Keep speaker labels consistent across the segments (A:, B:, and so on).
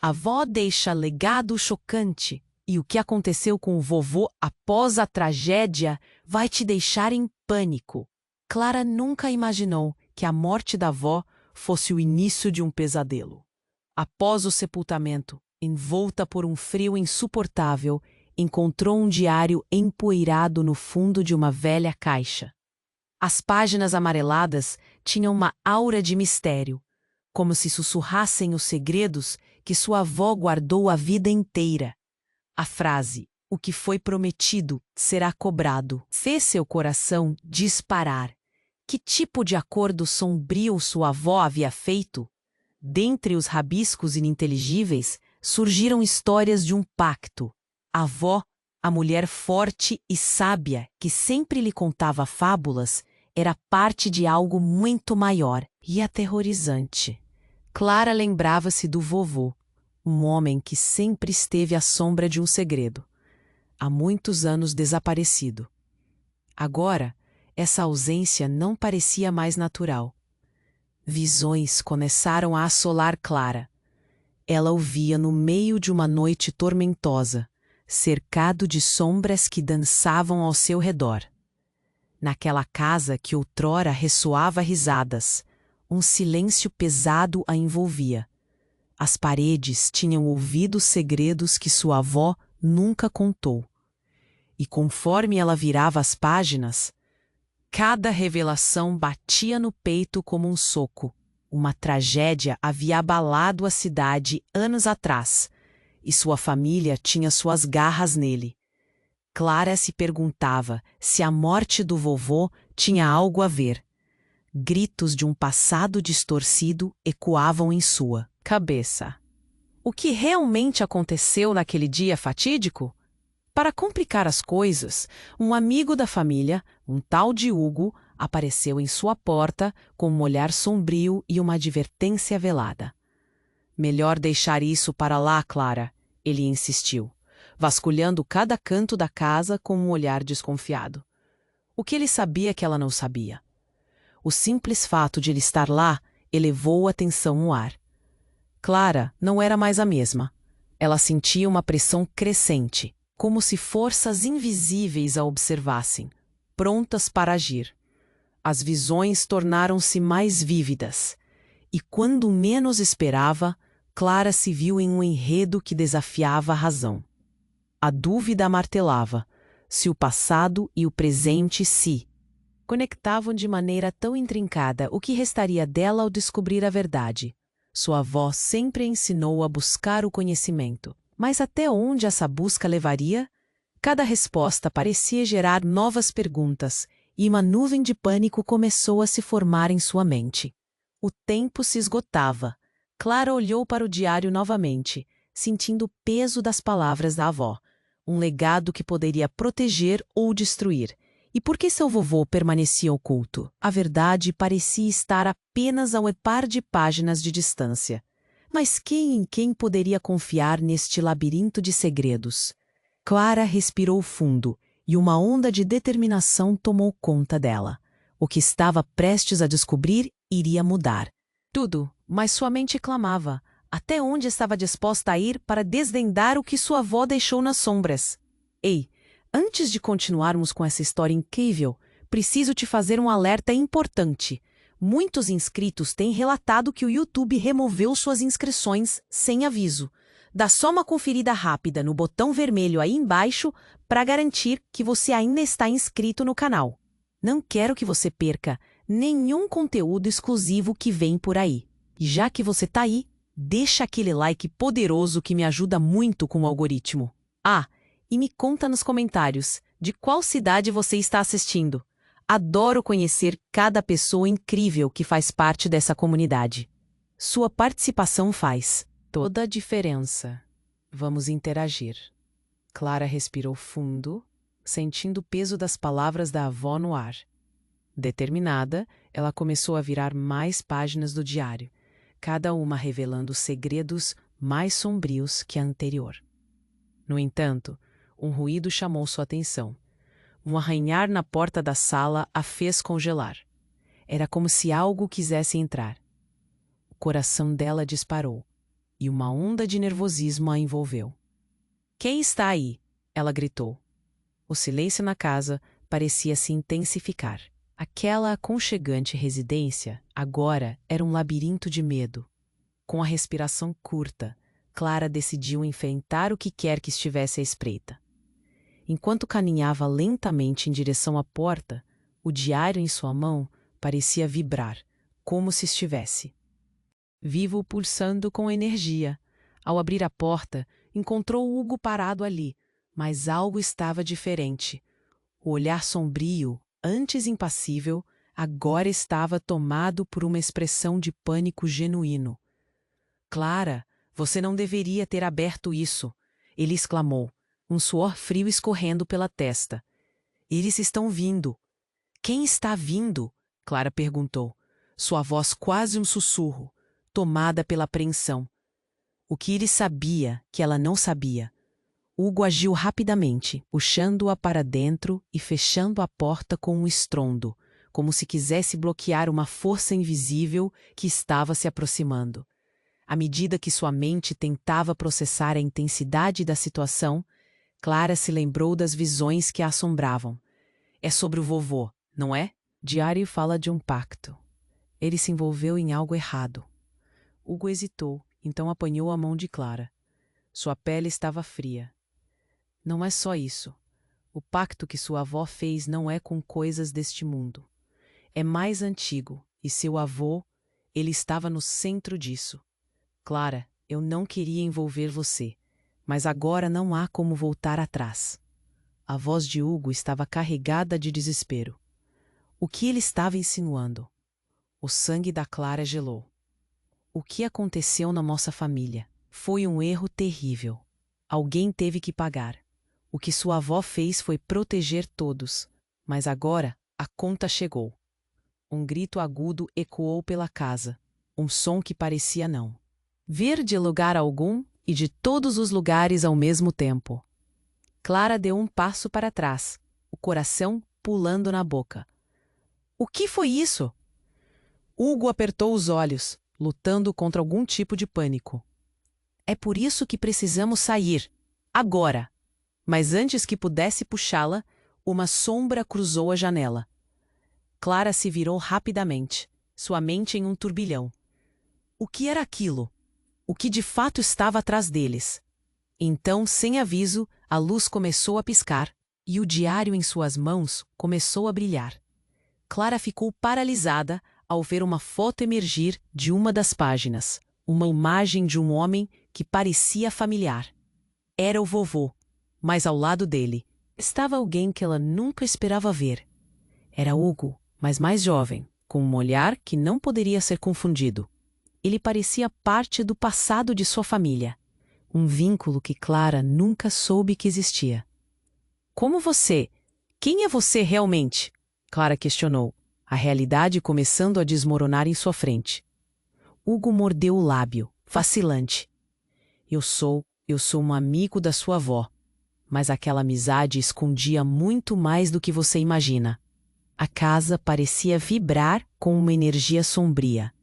A: A avó deixa legado chocante, e o que aconteceu com o vovô após a tragédia vai te deixar em pânico. Clara nunca imaginou que a morte da avó fosse o início de um pesadelo. Após o sepultamento, envolta por um frio insuportável, encontrou um diário empoeirado no fundo de uma velha caixa. As páginas amareladas tinham uma aura de mistério, como se sussurrassem os segredos que sua avó guardou a vida inteira. A frase, "O que foi prometido será cobrado", fez seu coração disparar. Que tipo de acordo sombrio sua avó havia feito? Dentre os rabiscos ininteligíveis, surgiram histórias de um pacto. A avó, a mulher forte e sábia que sempre lhe contava fábulas, era parte de algo muito maior e aterrorizante. Clara lembrava-se do vovô, um homem que sempre esteve à sombra de um segredo, há muitos anos desaparecido. Agora, essa ausência não parecia mais natural. Visões começaram a assolar Clara. Ela o via no meio de uma noite tormentosa, cercado de sombras que dançavam ao seu redor. Naquela casa que outrora ressoava risadas, um silêncio pesado a envolvia. As paredes tinham ouvido segredos que sua avó nunca contou. E conforme ela virava as páginas, cada revelação batia no peito como um soco. Uma tragédia havia abalado a cidade anos atrás, e sua família tinha suas garras nele. Clara se perguntava se a morte do vovô tinha algo a ver. Gritos de um passado distorcido ecoavam em sua cabeça. O que realmente aconteceu naquele dia fatídico? Para complicar as coisas, um amigo da família, um tal de Hugo, apareceu em sua porta com um olhar sombrio e uma advertência velada. "Melhor deixar isso para lá, Clara", ele insistiu, vasculhando cada canto da casa com um olhar desconfiado. O que ele sabia que ela não sabia? O simples fato de ele estar lá elevou a tensão no ar. Clara não era mais a mesma. Ela sentia uma pressão crescente, como se forças invisíveis a observassem, prontas para agir. As visões tornaram-se mais vívidas, e quando menos esperava, Clara se viu em um enredo que desafiava a razão. A dúvida a martelava, se o passado e o presente se conectavam de maneira tão intrincada, o que restaria dela ao descobrir a verdade? Sua avó sempre a ensinou a buscar o conhecimento. Mas até onde essa busca levaria? Cada resposta parecia gerar novas perguntas, e uma nuvem de pânico começou a se formar em sua mente. O tempo se esgotava. Clara olhou para o diário novamente, sentindo o peso das palavras da avó, um legado que poderia proteger ou destruir. E por que seu vovô permanecia oculto? A verdade parecia estar apenas a um par de páginas de distância. Mas quem em quem poderia confiar neste labirinto de segredos? Clara respirou fundo, e uma onda de determinação tomou conta dela. O que estava prestes a descobrir iria mudar. Tudo, mas sua mente clamava. Até onde estava disposta a ir para desvendar o que sua avó deixou nas sombras? Ei, antes de continuarmos com essa história incrível, preciso te fazer um alerta importante. Muitos inscritos têm relatado que o YouTube removeu suas inscrições sem aviso. Dá só uma conferida rápida no botão vermelho aí embaixo para garantir que você ainda está inscrito no canal. Não quero que você perca nenhum conteúdo exclusivo que vem por aí. E já que você está aí, deixa aquele like poderoso que me ajuda muito com o algoritmo. Ah, e me conta nos comentários de qual cidade você está assistindo. Adoro conhecer cada pessoa incrível que faz parte dessa comunidade. Sua participação faz toda a diferença. Vamos interagir. Clara respirou fundo, sentindo o peso das palavras da avó no ar. Determinada, ela começou a virar mais páginas do diário, cada uma revelando segredos mais sombrios que a anterior. No entanto, um ruído chamou sua atenção. Um arranhar na porta da sala a fez congelar. Era como se algo quisesse entrar. O coração dela disparou. e uma onda de nervosismo a envolveu. "Quem está aí?" ela gritou. O silêncio na casa parecia se intensificar. Aquela aconchegante residência agora era um labirinto de medo. Com a respiração curta, Clara decidiu enfrentar o que quer que estivesse à espreita. Enquanto caminhava lentamente em direção à porta, o diário em sua mão parecia vibrar, como se estivesse vivo, pulsando com energia. Ao abrir a porta, encontrou Hugo parado ali, mas algo estava diferente. O olhar sombrio, antes impassível, agora estava tomado por uma expressão de pânico genuíno. "Clara, você não deveria ter aberto isso", ele exclamou, um suor frio escorrendo pela testa. "Eles estão vindo." "Quem está vindo?" Clara perguntou, sua voz quase um sussurro, tomada pela apreensão. O que ele sabia que ela não sabia. Hugo agiu rapidamente, puxando-a para dentro e fechando a porta com um estrondo, como se quisesse bloquear uma força invisível que estava se aproximando. À medida que sua mente tentava processar a intensidade da situação, Clara se lembrou das visões que a assombravam. "É sobre o vovô, não é?" Diário fala de um pacto. Ele se envolveu em algo errado. Hugo hesitou, então apanhou a mão de Clara. Sua pele estava fria. "Não é só isso. O pacto que sua avó fez não é com coisas deste mundo. É mais antigo, e seu avô, ele estava no centro disso. Clara, eu não queria envolver você, mas agora não há como voltar atrás." A voz de Hugo estava carregada de desespero. O que ele estava insinuando? O sangue da Clara gelou. "O que aconteceu na nossa família? Foi um erro terrível. Alguém teve que pagar. O que sua avó fez foi proteger todos, mas agora a conta chegou." Um grito agudo ecoou pela casa, um som que parecia não vir de lugar algum e de todos os lugares ao mesmo tempo. Clara deu um passo para trás, o coração pulando na boca. "O que foi isso?" Hugo apertou os olhos, lutando contra algum tipo de pânico. "É por isso que precisamos sair. Agora." Mas antes que pudesse puxá-la, uma sombra cruzou a janela. Clara se virou rapidamente, sua mente em um turbilhão. O que era aquilo? O que de fato estava atrás deles? Então, sem aviso, a luz começou a piscar e o diário em suas mãos começou a brilhar. Clara ficou paralisada ao ver uma foto emergir de uma das páginas, uma imagem de um homem que parecia familiar. Era o vovô, mas ao lado dele estava alguém que ela nunca esperava ver. Era Hugo, mas mais jovem, com um olhar que não poderia ser confundido. Ele parecia parte do passado de sua família, um vínculo que Clara nunca soube que existia. "Como você? Quem é você realmente?" Clara questionou, a realidade começando a desmoronar em sua frente. Hugo mordeu o lábio, vacilante. Eu sou um amigo da sua avó, mas aquela amizade escondia muito mais do que você imagina." A casa parecia vibrar com uma energia sombria,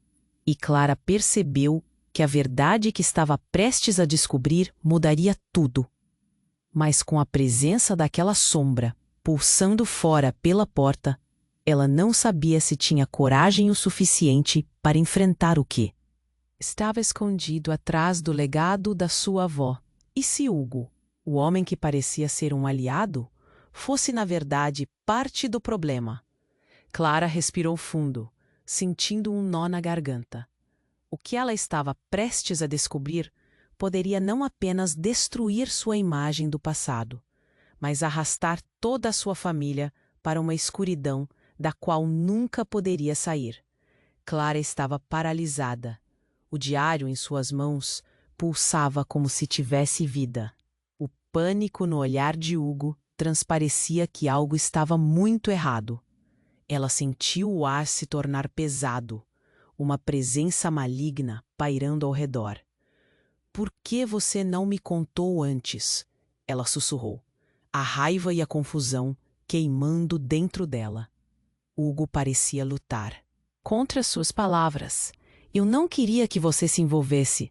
A: e Clara percebeu que a verdade que estava prestes a descobrir mudaria tudo. Mas com a presença daquela sombra pulsando fora pela porta, ela não sabia se tinha coragem o suficiente para enfrentar o que estava escondido atrás do legado da sua avó. E se Hugo, o homem que parecia ser um aliado, fosse na verdade parte do problema? Clara respirou fundo, sentindo um nó na garganta. O que ela estava prestes a descobrir poderia não apenas destruir sua imagem do passado, mas arrastar toda a sua família para uma escuridão da qual nunca poderia sair. Clara estava paralisada. O diário em suas mãos pulsava como se tivesse vida. O pânico no olhar de Hugo transparecia que algo estava muito errado. Ela sentiu o ar se tornar pesado, uma presença maligna pairando ao redor. "Por que você não me contou antes?" ela sussurrou, a raiva e a confusão queimando dentro dela. Hugo parecia lutar contra suas palavras. "Eu não queria que você se envolvesse,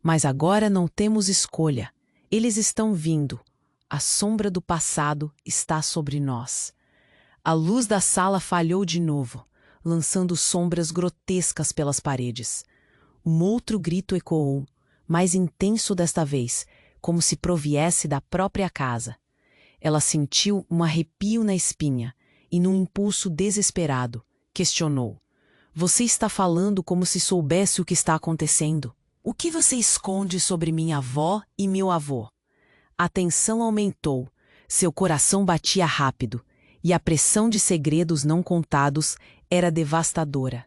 A: Mas agora não temos escolha. Eles estão vindo. A sombra do passado está sobre nós. A luz da sala falhou de novo, lançando sombras grotescas pelas paredes. Um outro grito ecoou, mais intenso desta vez, como se proviesse da própria casa. Ela sentiu um arrepio na espinha e, num impulso desesperado, questionou. Você está falando como se soubesse o que está acontecendo. O que você esconde sobre minha avó e meu avô? A tensão aumentou, seu coração batia rápido, e a pressão de segredos não contados era devastadora.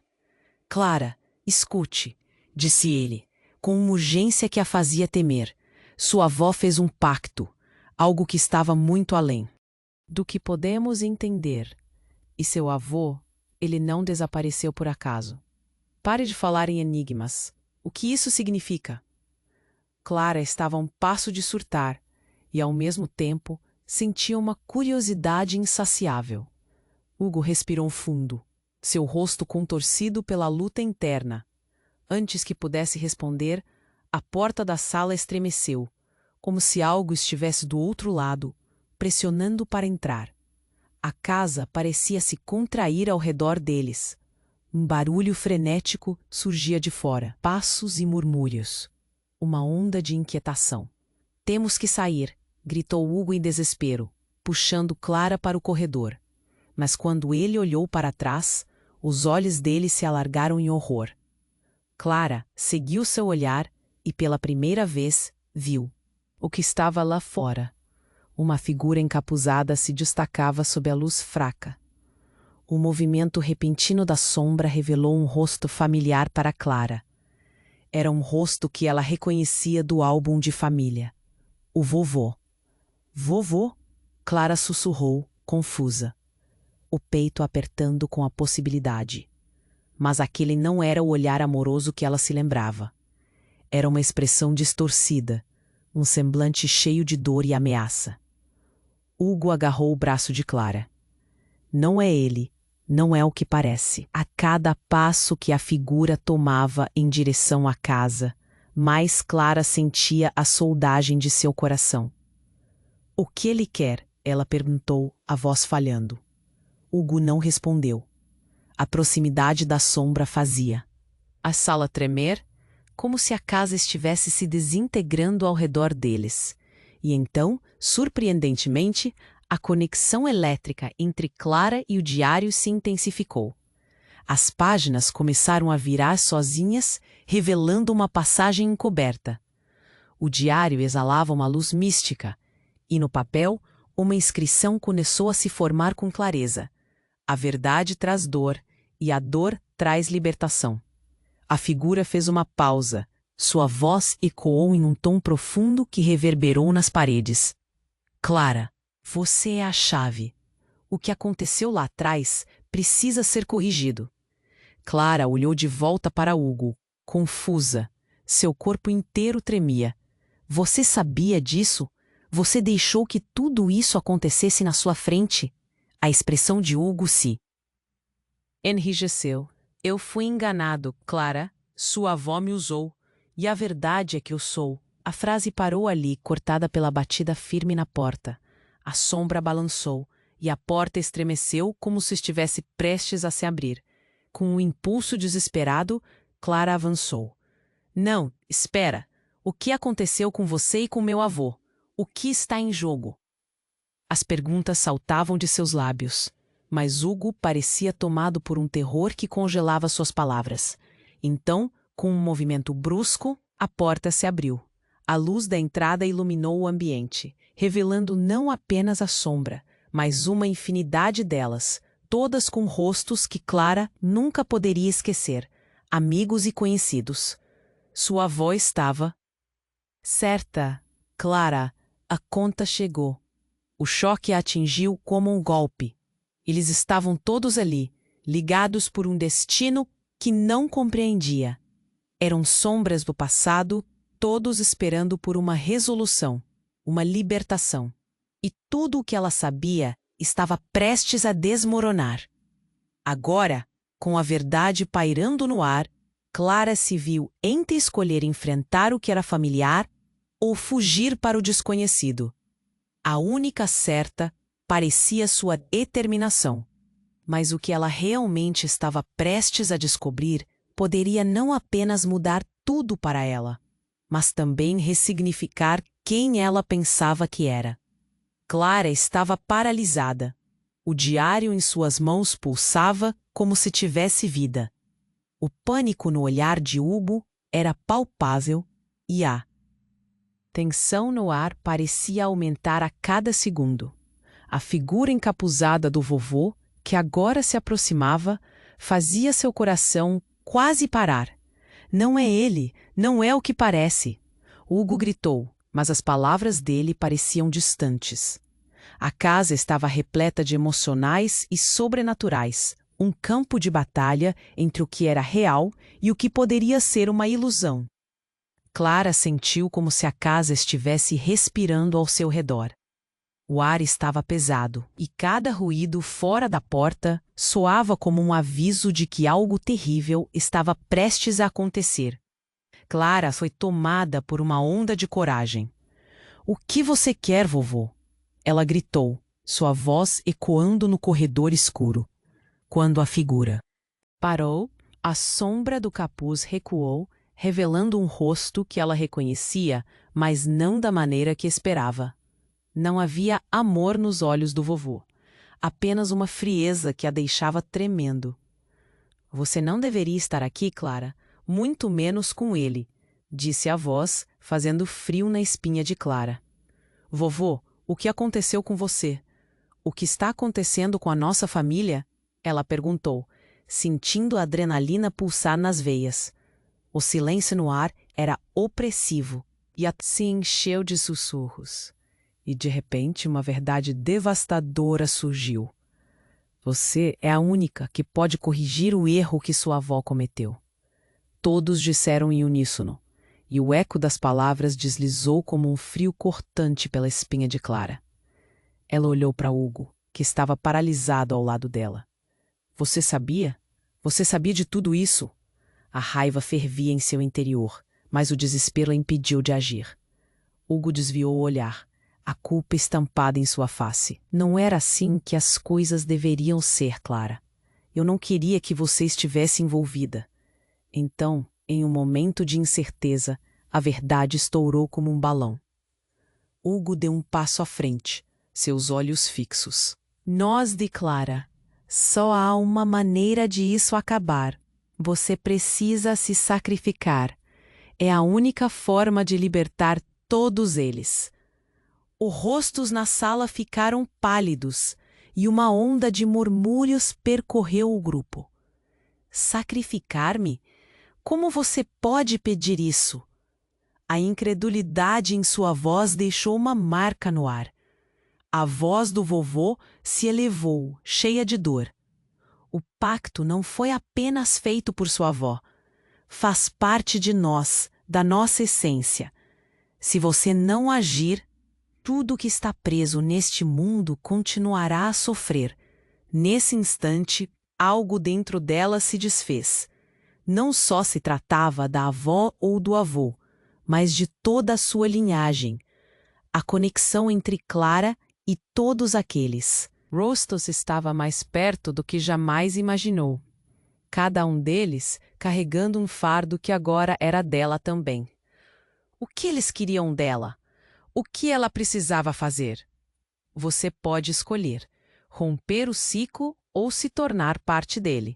A: Clara, escute, disse ele, com uma urgência que a fazia temer. Sua avó fez um pacto, algo que estava muito além do que podemos entender. E seu avô, ele não desapareceu por acaso. Pare de falar em enigmas. O que isso significa? Clara estava a um passo de surtar e, ao mesmo tempo, sentia uma curiosidade insaciável. Hugo respirou fundo, seu rosto contorcido pela luta interna. Antes que pudesse responder, a porta da sala estremeceu, como se algo estivesse do outro lado, pressionando para entrar. A casa parecia se contrair ao redor deles. Um barulho frenético surgia de fora, passos e murmúrios. Uma onda de inquietação. Temos que sair, gritou Hugo em desespero, puxando Clara para o corredor. Mas quando ele olhou para trás, os olhos dele se alargaram em horror. Clara seguiu seu olhar e, pela primeira vez, viu o que estava lá fora. Uma figura encapuzada se destacava sob a luz fraca. O movimento repentino da sombra revelou um rosto familiar para Clara. Era um rosto que ela reconhecia do álbum de família. O vovô. Vovô? Clara sussurrou, confusa, o peito apertando com a possibilidade. Mas aquele não era o olhar amoroso que ela se lembrava. Era uma expressão distorcida, um semblante cheio de dor e ameaça. Hugo agarrou o braço de Clara. Não é ele, não é o que parece. A cada passo que a figura tomava em direção à casa, mais Clara sentia a soldagem de seu coração. O que ele quer? Ela perguntou, a voz falhando. Hugo não respondeu. A proximidade da sombra fazia a sala tremer, como se a casa estivesse se desintegrando ao redor deles. E então, surpreendentemente, a conexão elétrica entre Clara e o diário se intensificou. As páginas começaram a virar sozinhas, revelando uma passagem encoberta. O diário exalava uma luz mística, e no papel, uma inscrição começou a se formar com clareza. A verdade traz dor, e a dor traz libertação. A figura fez uma pausa. Sua voz ecoou em um tom profundo que reverberou nas paredes. Clara, você é a chave. O que aconteceu lá atrás precisa ser corrigido. Clara olhou de volta para Hugo, confusa. Seu corpo inteiro tremia. Você sabia disso? Você deixou que tudo isso acontecesse na sua frente? A expressão de Hugo se enrijeceu. Eu fui enganado, Clara. Sua avó me usou. E a verdade é que eu sou. A frase parou ali, cortada pela batida firme na porta. A sombra balançou, e a porta estremeceu como se estivesse prestes a se abrir. Com um impulso desesperado, Clara avançou. Não, espera. O que aconteceu com você e com meu avô? O que está em jogo? As perguntas saltavam de seus lábios, mas Hugo parecia tomado por um terror que congelava suas palavras. Então, com um movimento brusco, a porta se abriu. A luz da entrada iluminou o ambiente, revelando não apenas a sombra, mas uma infinidade delas, todas com rostos que Clara nunca poderia esquecer, amigos e conhecidos. Sua avó estava certa. Clara, a conta chegou. O choque a atingiu como um golpe. Eles estavam todos ali, ligados por um destino que não compreendia. Eram sombras do passado, todos esperando por uma resolução, uma libertação. E tudo o que ela sabia estava prestes a desmoronar. Agora, com a verdade pairando no ar, Clara se viu entre escolher enfrentar o que era familiar ou fugir para o desconhecido. A única certa parecia sua determinação. Mas o que ela realmente estava prestes a descobrir poderia não apenas mudar tudo para ela, mas também ressignificar quem ela pensava que era. Clara estava paralisada. O diário em suas mãos pulsava como se tivesse vida. O pânico no olhar de Hugo era palpável e a tensão no ar parecia aumentar a cada segundo. A figura encapuzada do vovô, que agora se aproximava, fazia seu coração quase parar. Não é ele, não é o que parece. Hugo gritou, mas as palavras dele pareciam distantes. A casa estava repleta de emocionais e sobrenaturais, um campo de batalha entre o que era real e o que poderia ser uma ilusão. Clara sentiu como se a casa estivesse respirando ao seu redor. O ar estava pesado, e cada ruído fora da porta soava como um aviso de que algo terrível estava prestes a acontecer. Clara foi tomada por uma onda de coragem. "O que você quer, vovô?" Ela gritou, sua voz ecoando no corredor escuro. Quando a figura parou, a sombra do capuz recuou, revelando um rosto que ela reconhecia, mas não da maneira que esperava. Não havia amor nos olhos do vovô, apenas uma frieza que a deixava tremendo. "Você não deveria estar aqui, Clara, muito menos com ele", disse a voz, fazendo frio na espinha de Clara. "Vovô, o que aconteceu com você? O que está acontecendo com a nossa família?" ela perguntou, sentindo a adrenalina pulsar nas veias. O silêncio no ar era opressivo e se encheu de sussurros. E de repente uma verdade devastadora surgiu. "Você é a única que pode corrigir o erro que sua avó cometeu." Todos disseram em uníssono, e o eco das palavras deslizou como um frio cortante pela espinha de Clara. Ela olhou para Hugo, que estava paralisado ao lado dela. "Você sabia? Você sabia de tudo isso?" A raiva fervia em seu interior, mas o desespero a impediu de agir. Hugo desviou o olhar, a culpa estampada em sua face. "Não era assim que as coisas deveriam ser, Clara. Eu não queria que você estivesse envolvida." Então, em um momento de incerteza, a verdade estourou como um balão. Hugo deu um passo à frente, seus olhos fixos. "Nós de Clara. Só há uma maneira de isso acabar. Você precisa se sacrificar. É a única forma de libertar todos eles." Os rostos na sala ficaram pálidos e uma onda de murmúrios percorreu o grupo. "Sacrificar-me? Como você pode pedir isso?" A incredulidade em sua voz deixou uma marca no ar. A voz do vovô se elevou, cheia de dor. "O pacto não foi apenas feito por sua avó. Faz parte de nós, da nossa essência. Se você não agir, tudo que está preso neste mundo continuará a sofrer." Nesse instante, algo dentro dela se desfez. Não só se tratava da avó ou do avô, mas de toda a sua linhagem. A conexão entre Clara e todos aqueles. Rostos estava mais perto do que jamais imaginou. Cada um deles carregando um fardo que agora era dela também. O que eles queriam dela? O que ela precisava fazer? Você pode escolher: romper o ciclo ou se tornar parte dele.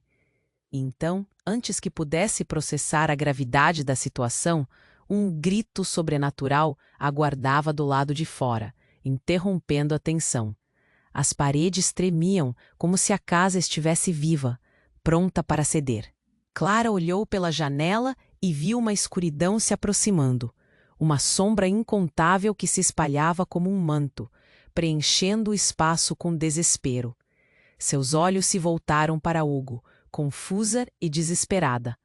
A: Então, antes que pudesse processar a gravidade da situação, um grito sobrenatural aguardava do lado de fora, interrompendo a tensão. As paredes tremiam como se a casa estivesse viva, pronta para ceder. Clara olhou pela janela e viu uma escuridão se aproximando, uma sombra incontável que se espalhava como um manto, preenchendo o espaço com desespero. Seus olhos se voltaram para Hugo, confusa e desesperada.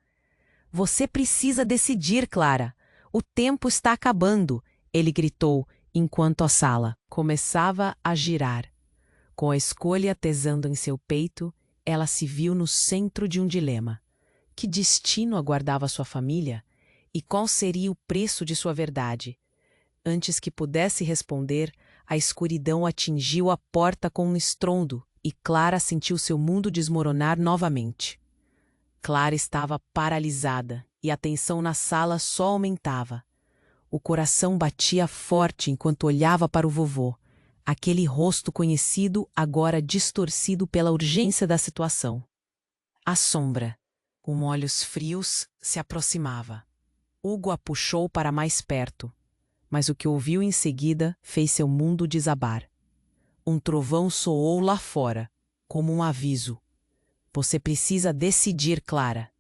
A: "Você precisa decidir, Clara. O tempo está acabando", ele gritou, enquanto a sala começava a girar. Com a escolha pesando em seu peito, ela se viu no centro de um dilema. Que destino aguardava sua família? E qual seria o preço de sua verdade? Antes que pudesse responder, a escuridão atingiu a porta com um estrondo e Clara sentiu seu mundo desmoronar novamente. Clara estava paralisada e a tensão na sala só aumentava. O coração batia forte enquanto olhava para o vovô, aquele rosto conhecido agora distorcido pela urgência da situação. A sombra, com olhos frios, se aproximava. Hugo a puxou para mais perto, mas o que ouviu em seguida fez seu mundo desabar. Um trovão soou lá fora, como um aviso. Você precisa decidir, Clara.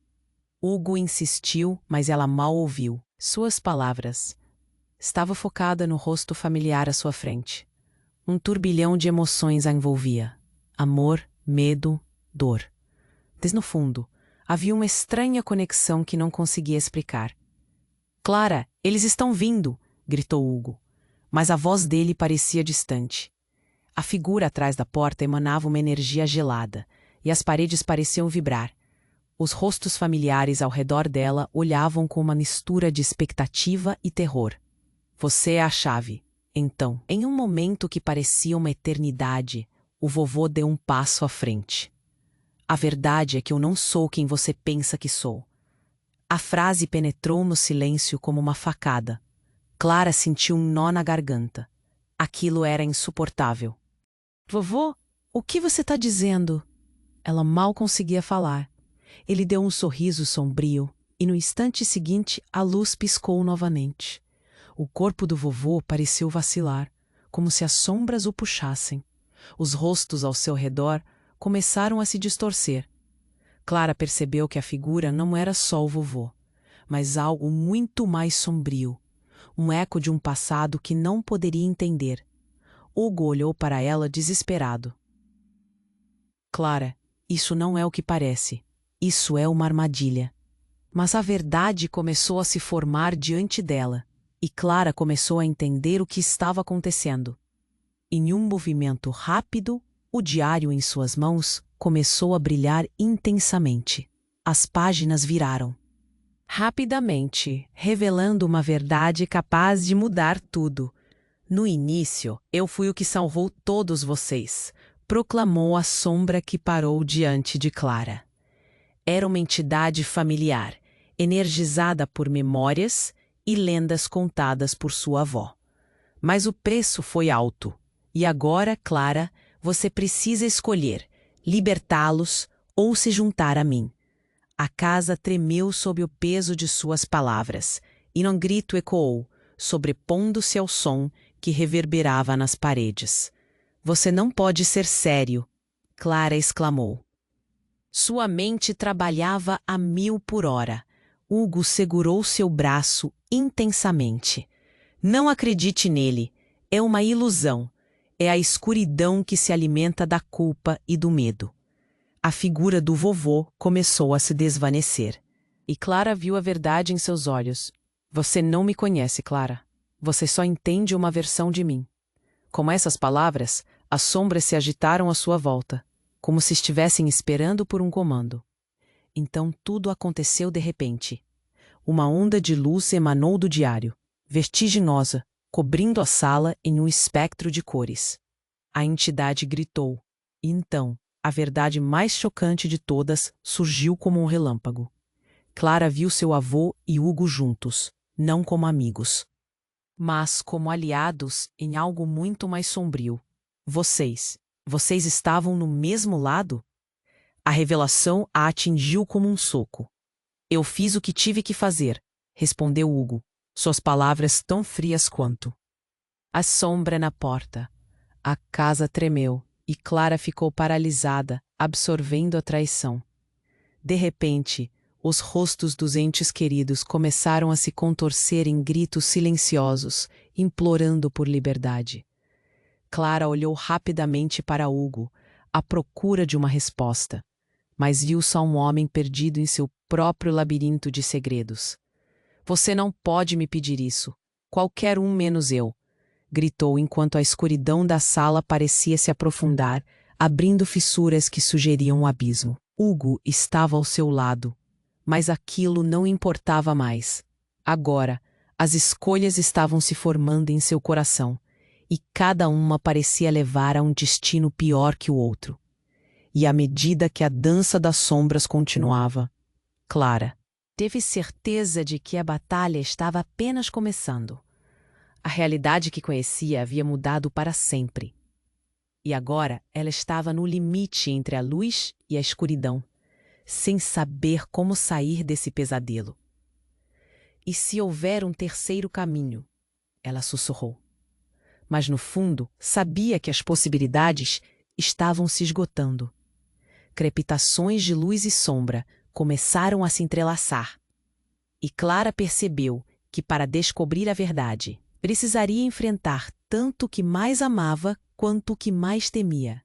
A: Hugo insistiu, mas ela mal ouviu. Suas palavras. Estava focada no rosto familiar à sua frente. Um turbilhão de emoções a envolvia. Amor, medo, dor. Desde no fundo, havia uma estranha conexão que não conseguia explicar. Clara, eles estão vindo! Gritou Hugo. Mas a voz dele parecia distante. A figura atrás da porta emanava uma energia gelada, e as paredes pareciam vibrar. Os rostos familiares ao redor dela olhavam com uma mistura de expectativa e terror. Você é a chave. Então, em um momento que parecia uma eternidade, o vovô deu um passo à frente. A verdade é que eu não sou quem você pensa que sou. A frase penetrou no silêncio como uma facada. Clara sentiu um nó na garganta. Aquilo era insuportável. Vovô, o que você está dizendo? Ela mal conseguia falar. Ele deu um sorriso sombrio e no instante seguinte a luz piscou novamente. O corpo do vovô pareceu vacilar, como se as sombras o puxassem. Os rostos ao seu redor começaram a se distorcer. Clara percebeu que a figura não era só o vovô, mas algo muito mais sombrio, um eco de um passado que não poderia entender. Hugo olhou para ela desesperado. Clara, isso não é o que parece. Isso é uma armadilha. Mas a verdade começou a se formar diante dela, e Clara começou a entender o que estava acontecendo. Em um movimento rápido, o diário em suas mãos começou a brilhar intensamente. As páginas viraram. Rapidamente, revelando uma verdade capaz de mudar tudo. No início, eu fui o que salvou todos vocês, proclamou a sombra que parou diante de Clara. Era uma entidade familiar, energizada por memórias e lendas contadas por sua avó. Mas o preço foi alto. E agora, Clara, você precisa escolher, libertá-los ou se juntar a mim. A casa tremeu sob o peso de suas palavras, e um grito ecoou, sobrepondo-se ao som que reverberava nas paredes. Você não pode ser sério, Clara exclamou. Sua mente trabalhava a 1000 por hora. Hugo segurou seu braço intensamente. Não acredite nele. É uma ilusão. É a escuridão que se alimenta da culpa e do medo. A figura do vovô começou a se desvanecer. E Clara viu a verdade em seus olhos. Você não me conhece, Clara. Você só entende uma versão de mim. Com essas palavras, as sombras se agitaram à sua volta, como se estivessem esperando por um comando. Então tudo aconteceu de repente. Uma onda de luz emanou do diário, vertiginosa, cobrindo a sala em um espectro de cores. A entidade gritou. E então, a verdade mais chocante de todas surgiu como um relâmpago. Clara viu seu avô e Hugo juntos, não como amigos, mas como aliados em algo muito mais sombrio. Vocês estavam no mesmo lado? A revelação a atingiu como um soco. Eu fiz o que tive que fazer, respondeu Hugo, suas palavras tão frias quanto. A sombra na porta. A casa tremeu e Clara ficou paralisada, absorvendo a traição. De repente, os rostos dos entes queridos começaram a se contorcer em gritos silenciosos, implorando por liberdade. Clara olhou rapidamente para Hugo, à procura de uma resposta, mas viu só um homem perdido em seu próprio labirinto de segredos. Você não pode me pedir isso. Qualquer um menos eu, gritou enquanto a escuridão da sala parecia se aprofundar, abrindo fissuras que sugeriam um abismo. Hugo estava ao seu lado, Mas aquilo não importava mais. Agora, as escolhas estavam se formando em seu coração, e cada uma parecia levar a um destino pior que o outro. E à medida que a dança das sombras continuava, Clara teve certeza de que a batalha estava apenas começando. A realidade que conhecia havia mudado para sempre. E agora ela estava no limite entre a luz e a escuridão, sem saber como sair desse pesadelo. E se houver um terceiro caminho? Ela sussurrou. Mas no fundo sabia que as possibilidades estavam se esgotando. Crepitações de luz e sombra começaram a se entrelaçar. E Clara percebeu que para descobrir a verdade, precisaria enfrentar tanto o que mais amava quanto o que mais temia.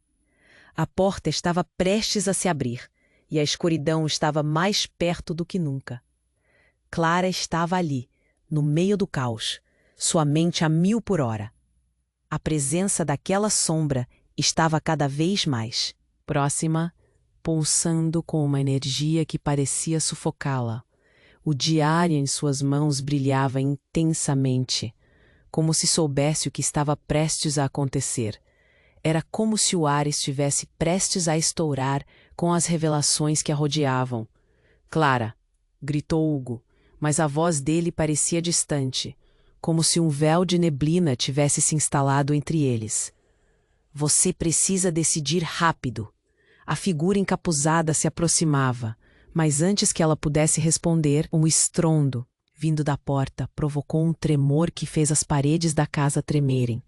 A: A porta estava prestes a se abrir, e a escuridão estava mais perto do que nunca. Clara estava ali, no meio do caos, sua mente a 1000 por hora. A presença daquela sombra estava cada vez mais próxima, pulsando com uma energia que parecia sufocá-la. O diário em suas mãos brilhava intensamente, como se soubesse o que estava prestes a acontecer. Era como se o ar estivesse prestes a estourar com as revelações que a rodeavam. Clara, gritou Hugo, mas a voz dele parecia distante, como se um véu de neblina tivesse se instalado entre eles. Você precisa decidir rápido. A figura encapuzada se aproximava, mas antes que ela pudesse responder, um estrondo, vindo da porta, provocou um tremor que fez as paredes da casa tremerem.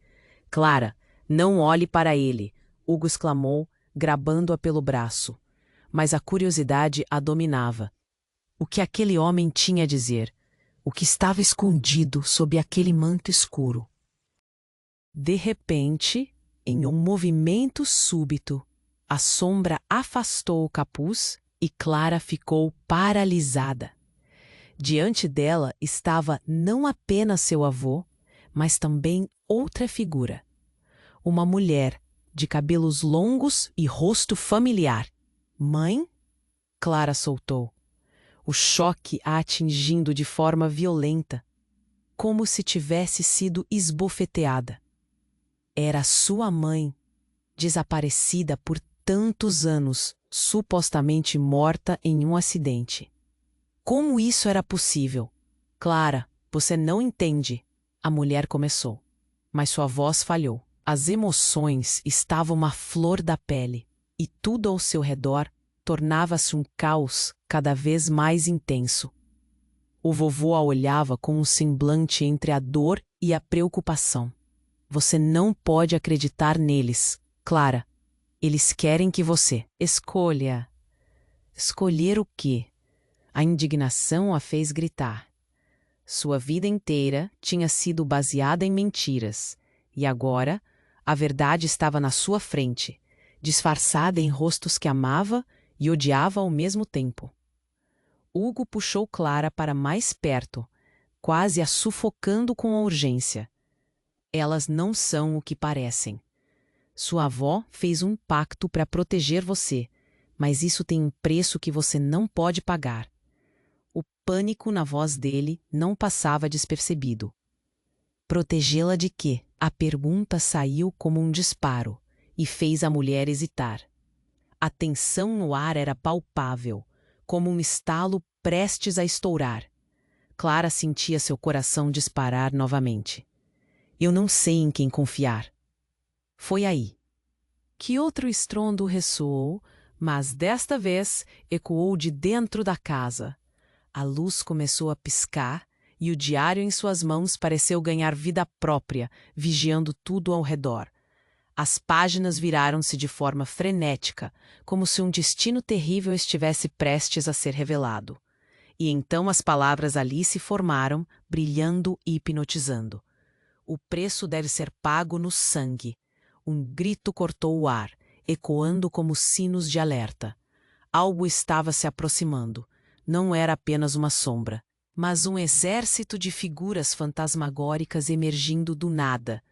A: Clara, não olhe para ele, Hugo exclamou, grabando-a pelo braço. Mas a curiosidade a dominava. O que aquele homem tinha a dizer? O que estava escondido sob aquele manto escuro? De repente, em um movimento súbito, a sombra afastou o capuz e Clara ficou paralisada. Diante dela estava não apenas seu avô, mas também outra figura. Uma mulher, de cabelos longos e rosto familiar. Mãe? Clara soltou, o choque a atingindo de forma violenta, como se tivesse sido esbofeteada. Era sua mãe, desaparecida por tantos anos, supostamente morta em um acidente. Como isso era possível? Clara, você não entende, a mulher começou. Mas sua voz falhou. As emoções estavam à flor da pele, e tudo ao seu redor tornava-se um caos cada vez mais intenso. O vovô a olhava com um semblante entre a dor e a preocupação. Você não pode acreditar neles, Clara. Eles querem que você escolha. Escolher o quê? A indignação a fez gritar. Sua vida inteira tinha sido baseada em mentiras, e agora a verdade estava na sua frente, disfarçada em rostos que amava e odiava ao mesmo tempo. Hugo puxou Clara para mais perto, quase a sufocando com a urgência. Elas não são o que parecem. Sua avó fez um pacto para proteger você, mas isso tem um preço que você não pode pagar. O pânico na voz dele não passava despercebido. Protegê-la de quê? A pergunta saiu como um disparo e fez a mulher hesitar. A tensão no ar era palpável, como um estalo prestes a estourar. Clara sentia seu coração disparar novamente. Eu não sei em quem confiar. Foi aí que outro estrondo ressoou, mas desta vez ecoou de dentro da casa. A luz começou a piscar e o diário em suas mãos pareceu ganhar vida própria, vigiando tudo ao redor. As páginas viraram-se de forma frenética, como se um destino terrível estivesse prestes a ser revelado. E então as palavras ali se formaram, brilhando e hipnotizando. O preço deve ser pago no sangue. Um grito cortou o ar, ecoando como sinos de alerta. Algo estava se aproximando. Não era apenas uma sombra, mas um exército de figuras fantasmagóricas emergindo do nada.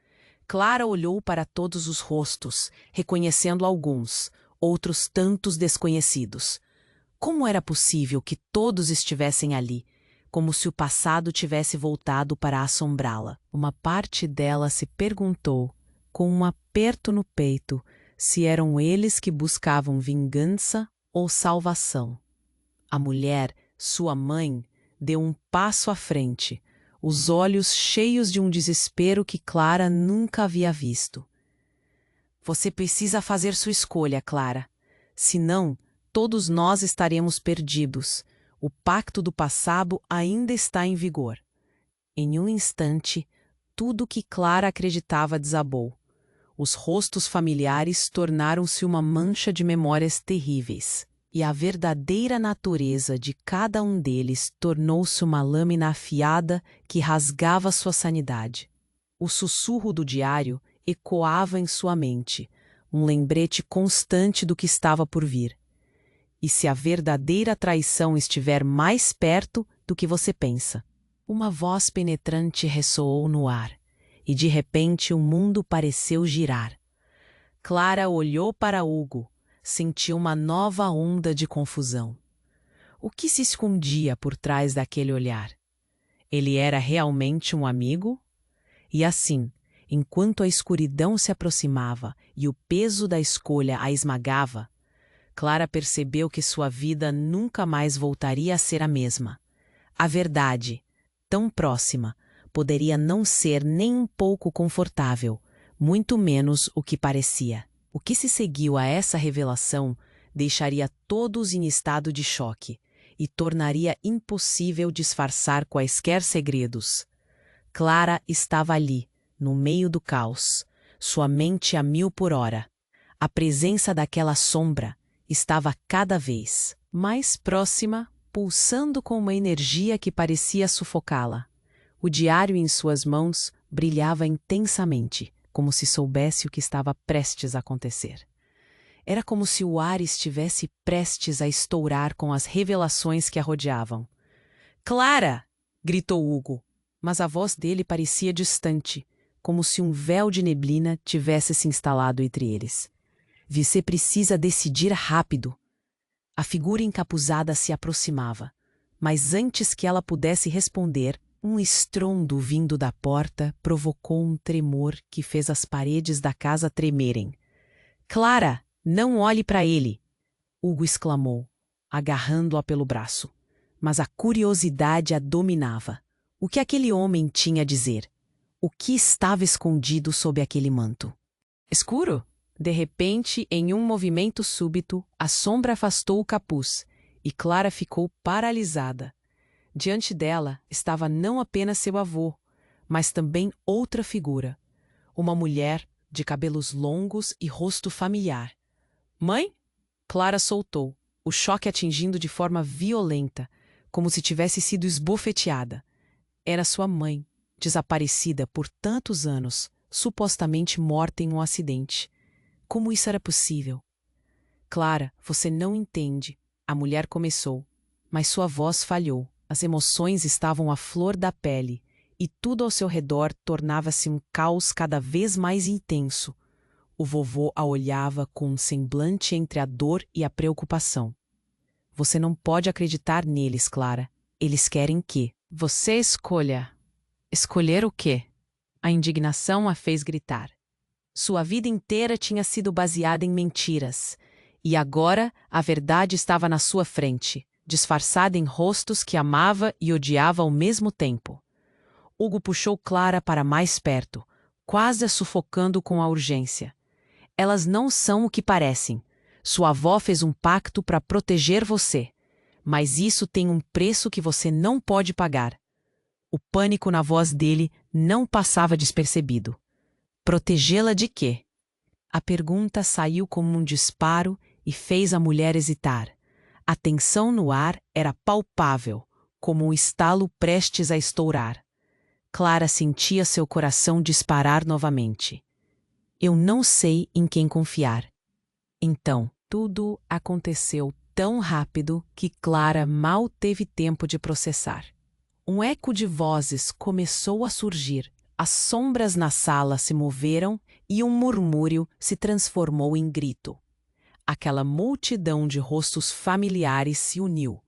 A: Clara olhou para todos os rostos, reconhecendo alguns, outros tantos desconhecidos. Como era possível que todos estivessem ali, como se o passado tivesse voltado para assombrá-la? Uma parte dela se perguntou, com um aperto no peito, se eram eles que buscavam vingança ou salvação. A mulher, sua mãe, deu um passo à frente, os olhos cheios de um desespero que Clara nunca havia visto. Você precisa fazer sua escolha, Clara. Senão, todos nós estaremos perdidos. O pacto do passado ainda está em vigor. Em um instante, tudo que Clara acreditava desabou. Os rostos familiares tornaram-se uma mancha de memórias terríveis, e a verdadeira natureza de cada um deles tornou-se uma lâmina afiada que rasgava sua sanidade. O sussurro do diário ecoava em sua mente, um lembrete constante do que estava por vir. E se a verdadeira traição estiver mais perto do que você pensa? Uma voz penetrante ressoou no ar, e de repente o mundo pareceu girar. Clara olhou para Hugo, sentiu uma nova onda de confusão. O que se escondia por trás daquele olhar? Ele era realmente um amigo? E assim, enquanto a escuridão se aproximava e o peso da escolha a esmagava, Clara percebeu que sua vida nunca mais voltaria a ser a mesma. A verdade, tão próxima, poderia não ser nem um pouco confortável, muito menos o que parecia. O que se seguiu a essa revelação deixaria todos em estado de choque e tornaria impossível disfarçar quaisquer segredos. Clara estava ali, no meio do caos, sua mente a 1000 por hora. A presença daquela sombra estava cada vez mais próxima, pulsando com uma energia que parecia sufocá-la. O diário em suas mãos brilhava intensamente, como se soubesse o que estava prestes a acontecer. Era como se o ar estivesse prestes a estourar com as revelações que a rodeavam. «Clara!» gritou Hugo, mas a voz dele parecia distante, como se um véu de neblina tivesse se instalado entre eles. «Você precisa decidir rápido!» A figura encapuzada se aproximava, mas antes que ela pudesse responder, um estrondo vindo da porta provocou um tremor que fez as paredes da casa tremerem. «Clara, não olhe para ele!» Hugo exclamou, agarrando-a pelo braço. Mas a curiosidade a dominava. O que aquele homem tinha a dizer? O que estava escondido sob aquele manto? Escuro? De repente, em um movimento súbito, a sombra afastou o capuz e Clara ficou paralisada. Diante dela estava não apenas seu avô, mas também outra figura. Uma mulher de cabelos longos e rosto familiar. «Mãe?» Clara soltou, o choque atingindo de forma violenta, como se tivesse sido esbofeteada. Era sua mãe, desaparecida por tantos anos, supostamente morta em um acidente. Como isso era possível? «Clara, você não entende», a mulher começou, mas sua voz falhou. As emoções estavam à flor da pele, e tudo ao seu redor tornava-se um caos cada vez mais intenso. O vovô a olhava com um semblante entre a dor e a preocupação. «Você não pode acreditar neles, Clara. Eles querem que você escolha.» «Escolher o quê?» A indignação a fez gritar. Sua vida inteira tinha sido baseada em mentiras, e agora a verdade estava na sua frente, disfarçada em rostos que amava e odiava ao mesmo tempo. Hugo puxou Clara para mais perto, quase a sufocando com a urgência. «Elas não são o que parecem. Sua avó fez um pacto para proteger você, mas isso tem um preço que você não pode pagar.» O pânico na voz dele não passava despercebido. «Protegê-la de quê?» A pergunta saiu como um disparo e fez a mulher hesitar. A tensão no ar era palpável, como um estalo prestes a estourar. Clara sentia seu coração disparar novamente. «Eu não sei em quem confiar.» Então, tudo aconteceu tão rápido que Clara mal teve tempo de processar. Um eco de vozes começou a surgir, as sombras na sala se moveram e um murmúrio se transformou em grito. aquela multidão de rostos familiares se uniu,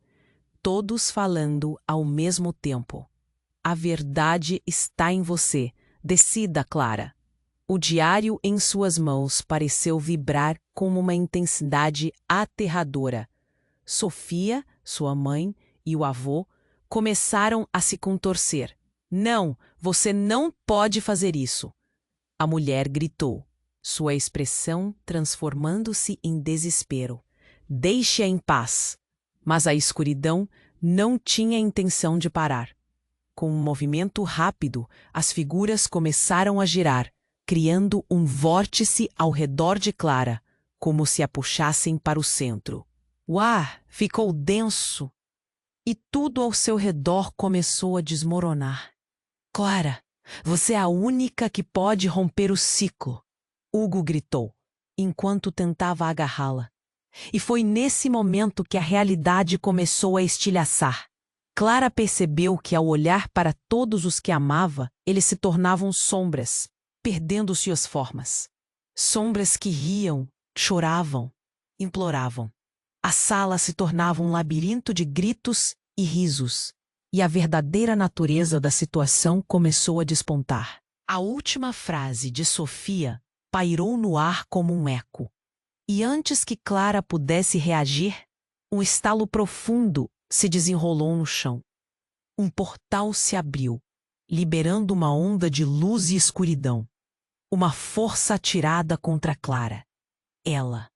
A: todos falando ao mesmo tempo. A verdade está em você. Decida, Clara. O diário em suas mãos pareceu vibrar com uma intensidade aterradora. Sofia, sua mãe e o avô começaram a se contorcer. Não, você não pode fazer isso. A mulher gritou, sua expressão transformando-se em desespero. Deixe-a em paz. Mas a escuridão não tinha intenção de parar. Com um movimento rápido, as figuras começaram a girar, criando um vórtice ao redor de Clara, como se a puxassem para o centro. O ar ficou denso e tudo ao seu redor começou a desmoronar. Clara, você é a única que pode romper o ciclo, Hugo gritou, enquanto tentava agarrá-la. E foi nesse momento que a realidade começou a estilhaçar. Clara percebeu que, ao olhar para todos os que amava, eles se tornavam sombras, perdendo suas formas. Sombras que riam, choravam, imploravam. A sala se tornava um labirinto de gritos e risos, e a verdadeira natureza da situação começou a despontar. A última frase de Sofia pairou no ar como um eco. E antes que Clara pudesse reagir, um estalo profundo se desenrolou no chão. Um portal se abriu, liberando uma onda de luz e escuridão. Uma força atirada contra Clara. Ela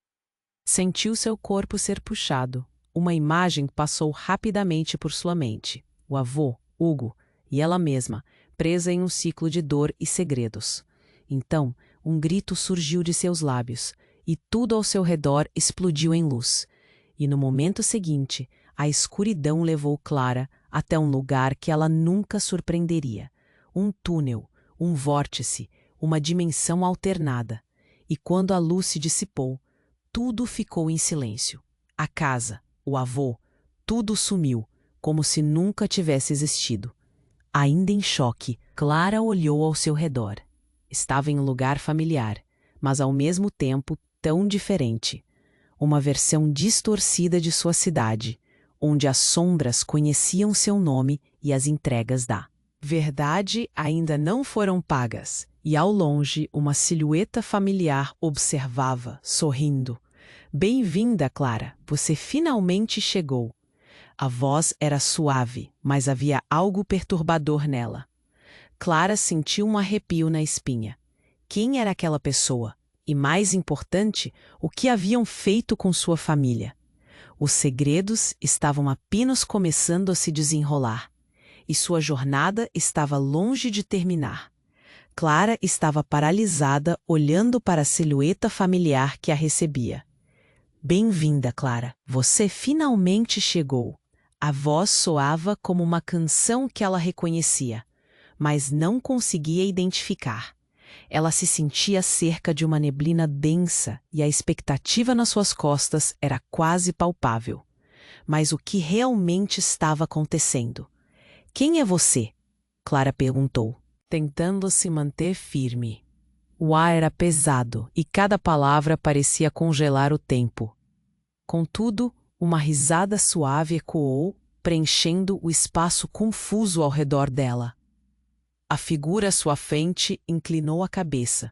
A: sentiu seu corpo ser puxado. Uma imagem passou rapidamente por sua mente. O avô, Hugo, e ela mesma, presa em um ciclo de dor e segredos. Então, um grito surgiu de seus lábios, e tudo ao seu redor explodiu em luz. E no momento seguinte, a escuridão levou Clara até um lugar que ela nunca surpreenderia. Um túnel, um vórtice, uma dimensão alternada. E quando a luz se dissipou, tudo ficou em silêncio. A casa, o avô, tudo sumiu, como se nunca tivesse existido. Ainda em choque, Clara olhou ao seu redor. Estava em um lugar familiar, mas ao mesmo tempo tão diferente. Uma versão distorcida de sua cidade, onde as sombras conheciam seu nome e as entregas da verdade ainda não foram pagas, e ao longe uma silhueta familiar observava, sorrindo. Bem-vinda, Clara, você finalmente chegou. A voz era suave, mas havia algo perturbador nela. Clara sentiu um arrepio na espinha. Quem era aquela pessoa? E, mais importante, o que haviam feito com sua família? Os segredos estavam apenas começando a se desenrolar, e sua jornada estava longe de terminar. Clara estava paralisada, olhando para a silhueta familiar que a recebia. Bem-vinda, Clara. Você finalmente chegou. A voz soava como uma canção que ela reconhecia, mas não conseguia identificar. Ela se sentia cerca de uma neblina densa e a expectativa nas suas costas era quase palpável. Mas o que realmente estava acontecendo? Quem é você? Clara perguntou, tentando se manter firme. O ar era pesado e cada palavra parecia congelar o tempo. Contudo, uma risada suave ecoou, preenchendo o espaço confuso ao redor dela. A figura à sua frente inclinou a cabeça.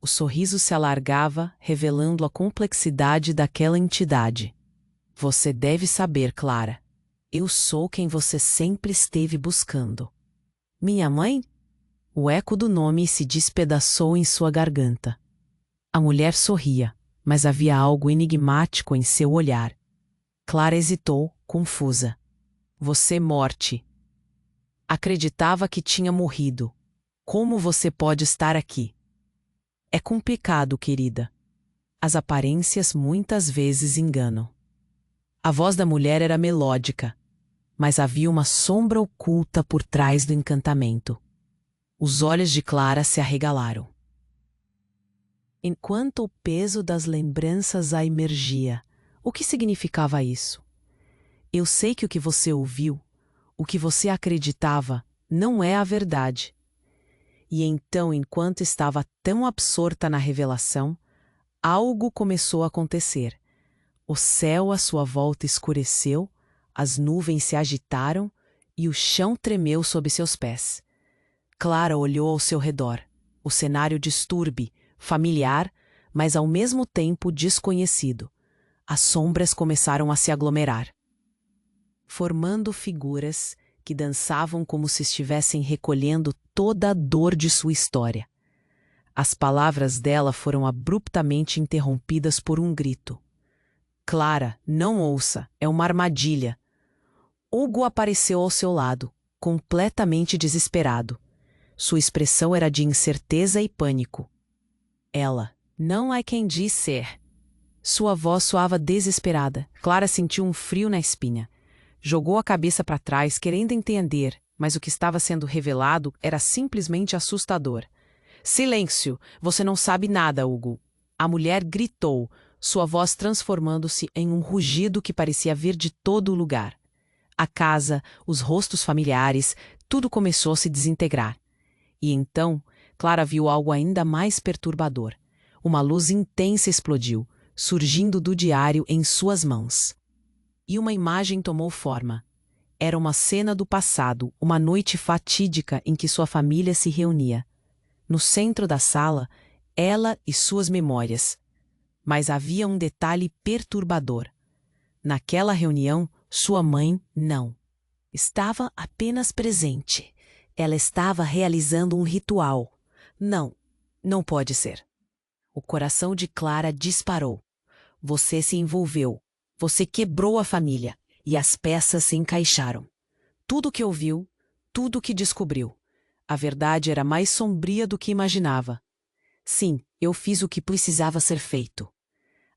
A: O sorriso se alargava, revelando a complexidade daquela entidade. Você deve saber, Clara. Eu sou quem você sempre esteve buscando. Minha mãe? O eco do nome se despedaçou em sua garganta. A mulher sorria, mas havia algo enigmático em seu olhar. Clara hesitou, confusa. Você morte. Acreditava que tinha morrido. Como você pode estar aqui? É complicado, querida. As aparências muitas vezes enganam. A voz da mulher era melódica, mas havia uma sombra oculta por trás do encantamento. Os olhos de Clara se arregalaram. Enquanto o peso das lembranças a emergia, o que significava isso? Eu sei que o que você ouviu, o que você acreditava, não é a verdade. E então, enquanto estava tão absorta na revelação, Algo começou a acontecer. O céu à sua volta escureceu, as nuvens se agitaram e o chão tremeu sob seus pés. Clara olhou ao seu redor. O cenário distúrbe, familiar, mas ao mesmo tempo desconhecido. As sombras começaram a se aglomerar, formando figuras que dançavam como se estivessem recolhendo toda a dor de sua história. As palavras dela foram abruptamente interrompidas por um grito. Clara, não ouça, é uma armadilha. Hugo apareceu ao seu lado, completamente desesperado. Sua expressão era de incerteza e pânico. Ela, não há quem diz ser. Sua voz soava desesperada. Clara sentiu um frio na espinha. Jogou a cabeça para trás, querendo entender, mas o que estava sendo revelado era simplesmente assustador. Silêncio! Você não sabe nada, Hugo. A mulher gritou, sua voz transformando-se em um rugido que parecia vir de todo o lugar. A casa, os rostos familiares, tudo começou a se desintegrar. E então, Clara viu algo ainda mais perturbador. Uma luz intensa explodiu, surgindo do diário em suas mãos. E uma imagem tomou forma. Era uma cena do passado, uma noite fatídica em que sua família se reunia. No centro da sala, ela e suas memórias. Mas havia um detalhe perturbador. Naquela reunião, sua mãe não. Estava apenas presente. Ela estava realizando um ritual. Não, não pode ser. O coração de Clara disparou. Você se envolveu. Você quebrou a família. E as peças se encaixaram. Tudo o que ouviu, tudo o que descobriu. A verdade era mais sombria do que imaginava. Sim, eu fiz o que precisava ser feito.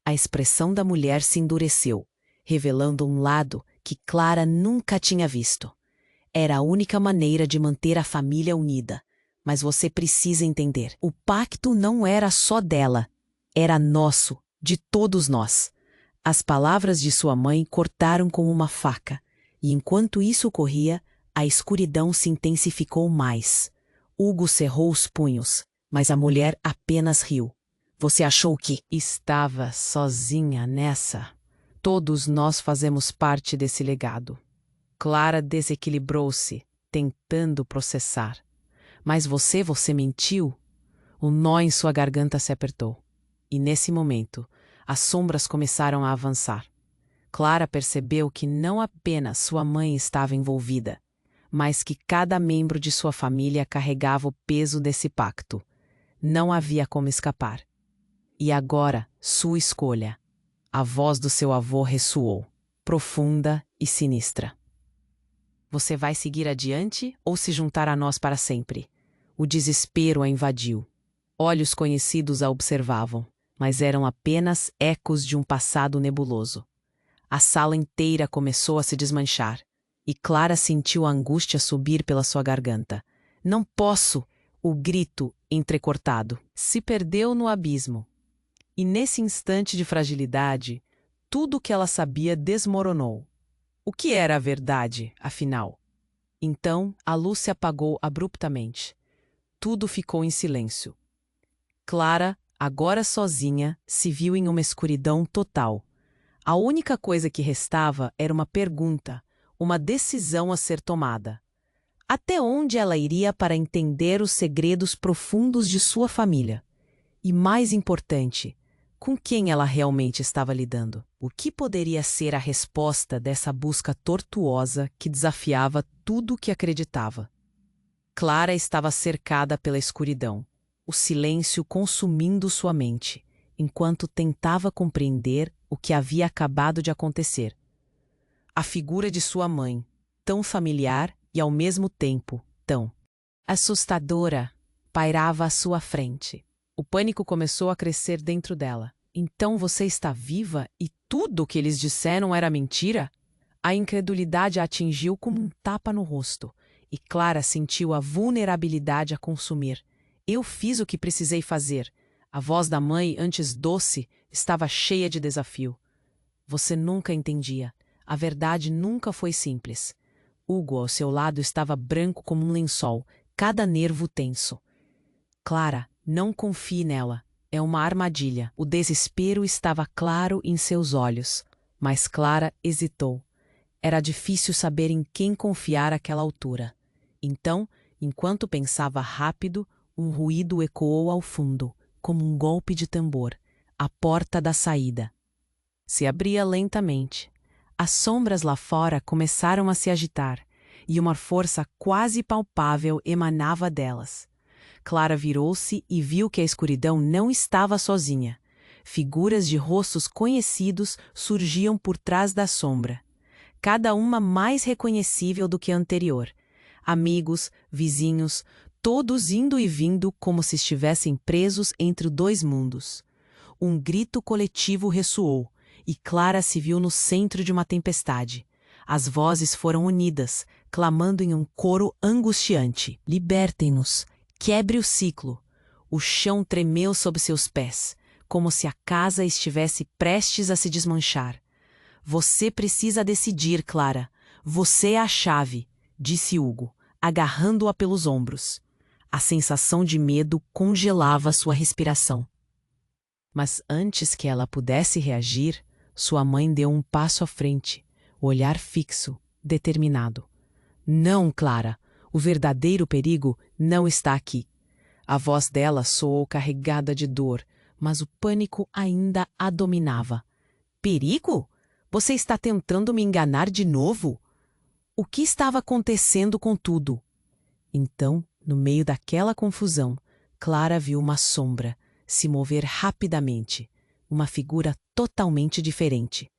A: A expressão da mulher se endureceu, revelando um lado que Clara nunca tinha visto. Era a única maneira de manter a família unida. Mas você precisa entender, o pacto não era só dela. Era nosso, de todos nós. As palavras de sua mãe cortaram como uma faca, e enquanto isso ocorria, a escuridão se intensificou mais. Hugo cerrou os punhos, mas a mulher apenas riu. Você achou que estava sozinha nessa? Todos nós fazemos parte desse legado. Clara desequilibrou-se, tentando processar. Mas você mentiu? O nó em sua garganta se apertou. E nesse momento, as sombras começaram a avançar. Clara percebeu que não apenas sua mãe estava envolvida, mas que cada membro de sua família carregava o peso desse pacto. Não havia como escapar. E agora, sua escolha. A voz do seu avô ressoou, profunda e sinistra. Você vai seguir adiante ou se juntar a nós para sempre? O desespero a invadiu. Olhos conhecidos a observavam, mas eram apenas ecos de um passado nebuloso. A sala inteira começou a se desmanchar, e Clara sentiu a angústia subir pela sua garganta. Não posso! O grito, entrecortado, se perdeu no abismo. E nesse instante de fragilidade, tudo o que ela sabia desmoronou. O que era a verdade, afinal? Então, a luz se apagou abruptamente. Tudo ficou em silêncio. Clara, agora sozinha, se viu em uma escuridão total. A única coisa que restava era uma pergunta, uma decisão a ser tomada. Até onde ela iria para entender os segredos profundos de sua família? E mais importante, com quem ela realmente estava lidando? O que poderia ser a resposta dessa busca tortuosa que desafiava tudo o que acreditava? Clara estava cercada pela escuridão, o silêncio consumindo sua mente, enquanto tentava compreender o que havia acabado de acontecer. A figura de sua mãe, tão familiar e ao mesmo tempo tão assustadora, pairava à sua frente. O pânico começou a crescer dentro dela. Então você está viva e tudo o que eles disseram era mentira? A incredulidade a atingiu como um tapa no rosto, e Clara sentiu a vulnerabilidade a consumir. Eu fiz o que precisei fazer. A voz da mãe, antes doce, estava cheia de desafio. Você nunca entendia. A verdade nunca foi simples. Hugo, ao seu lado, estava branco como um lençol, cada nervo tenso. Clara, não confie nela. É uma armadilha. O desespero estava claro em seus olhos, mas Clara hesitou. Era difícil saber em quem confiar àquela altura. Então, enquanto pensava rápido, um ruído ecoou ao fundo, como um golpe de tambor. A porta da saída se abria lentamente. As sombras lá fora começaram a se agitar, e uma força quase palpável emanava delas. Clara virou-se e viu que a escuridão não estava sozinha. Figuras de rostos conhecidos surgiam por trás da sombra, cada uma mais reconhecível do que a anterior. Amigos, vizinhos, todos indo e vindo como se estivessem presos entre dois mundos. Um grito coletivo ressoou, e Clara se viu no centro de uma tempestade. As vozes foram unidas, clamando em um coro angustiante: libertem-nos! Quebre o ciclo! O chão tremeu sob seus pés, como se a casa estivesse prestes a se desmanchar. Você precisa decidir, Clara. Você é a chave, disse Hugo, agarrando-a pelos ombros. A sensação de medo congelava sua respiração. Mas antes que ela pudesse reagir, sua mãe deu um passo à frente, o olhar fixo, determinado. Não, Clara, o verdadeiro perigo não está aqui. A voz dela soou carregada de dor, mas o pânico ainda a dominava. Perigo? Você está tentando me enganar de novo? O que estava acontecendo com tudo? Então, no meio daquela confusão, Clara viu uma sombra se mover rapidamente, uma figura totalmente diferente.